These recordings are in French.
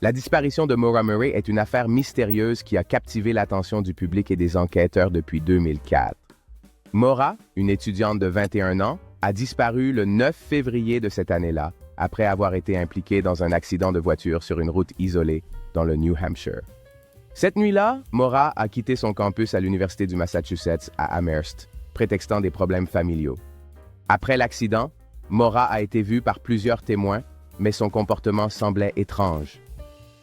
La disparition de Maura Murray est une affaire mystérieuse qui a captivé l'attention du public et des enquêteurs depuis 2004. Maura, une étudiante de 21 ans, a disparu le 9 février de cette année-là, après avoir été impliquée dans un accident de voiture sur une route isolée dans le New Hampshire. Cette nuit-là, Maura a quitté son campus à l'Université du Massachusetts à Amherst, prétextant des problèmes familiaux. Après l'accident, Maura a été vue par plusieurs témoins, mais son comportement semblait étrange.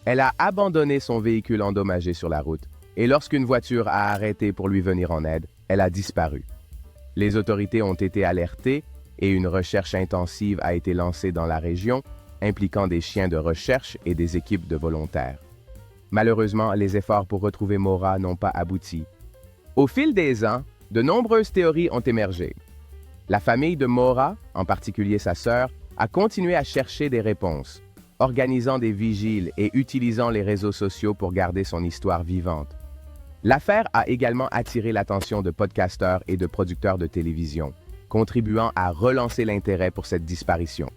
Elle a abandonné son véhicule endommagé sur la route, et lorsqu'une voiture a arrêté pour lui venir en aide, elle a disparu. Les autorités ont été alertées et une recherche intensive a été lancée dans la région, impliquant des chiens de recherche et des équipes de volontaires. Malheureusement, les efforts pour retrouver Maura n'ont pas abouti. Au fil des ans, de nombreuses théories ont émergé. La famille de Maura, en particulier sa sœur, a continué à chercher des réponses, organisant des vigiles et utilisant les réseaux sociaux pour garder son histoire vivante. L'affaire a également attiré l'attention de podcasteurs et de producteurs de télévision, contribuant à relancer l'intérêt pour cette disparition.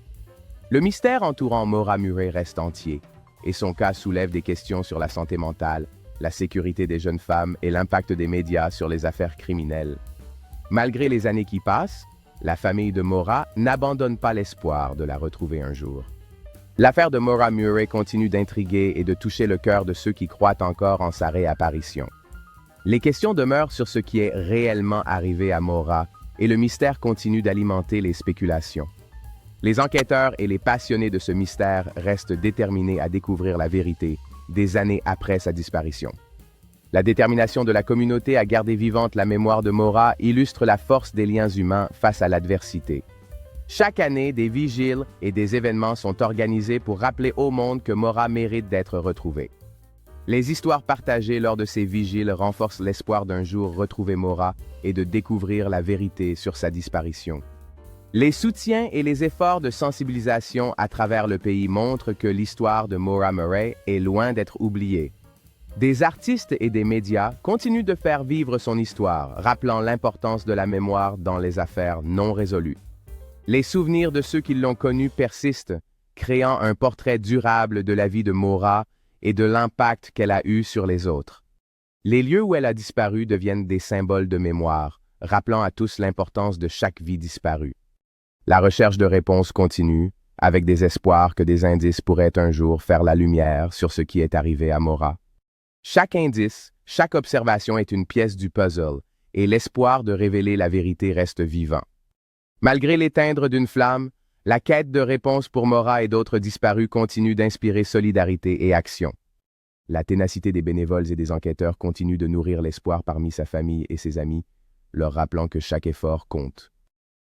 Le mystère entourant Maura Murray reste entier, et son cas soulève des questions sur la santé mentale, la sécurité des jeunes femmes et l'impact des médias sur les affaires criminelles. Malgré les années qui passent, la famille de Maura n'abandonne pas l'espoir de la retrouver un jour. L'affaire de Maura Murray continue d'intriguer et de toucher le cœur de ceux qui croient encore en sa réapparition. Les questions demeurent sur ce qui est réellement arrivé à Maura et le mystère continue d'alimenter les spéculations. Les enquêteurs et les passionnés de ce mystère restent déterminés à découvrir la vérité des années après sa disparition. La détermination de la communauté à garder vivante la mémoire de Maura illustre la force des liens humains face à l'adversité. Chaque année, des vigiles et des événements sont organisés pour rappeler au monde que Maura mérite d'être retrouvée. Les histoires partagées lors de ces vigiles renforcent l'espoir d'un jour retrouver Maura et de découvrir la vérité sur sa disparition. Les soutiens et les efforts de sensibilisation à travers le pays montrent que l'histoire de Maura Murray est loin d'être oubliée. Des artistes et des médias continuent de faire vivre son histoire, rappelant l'importance de la mémoire dans les affaires non résolues. Les souvenirs de ceux qui l'ont connue persistent, créant un portrait durable de la vie de Maura et de l'impact qu'elle a eu sur les autres. Les lieux où elle a disparu deviennent des symboles de mémoire, rappelant à tous l'importance de chaque vie disparue. La recherche de réponses continue, avec des espoirs que des indices pourraient un jour faire la lumière sur ce qui est arrivé à Maura. Chaque indice, chaque observation est une pièce du puzzle, et l'espoir de révéler la vérité reste vivant. Malgré l'éteindre d'une flamme, la quête de réponses pour Maura et d'autres disparus continue d'inspirer solidarité et action. La ténacité des bénévoles et des enquêteurs continue de nourrir l'espoir parmi sa famille et ses amis, leur rappelant que chaque effort compte.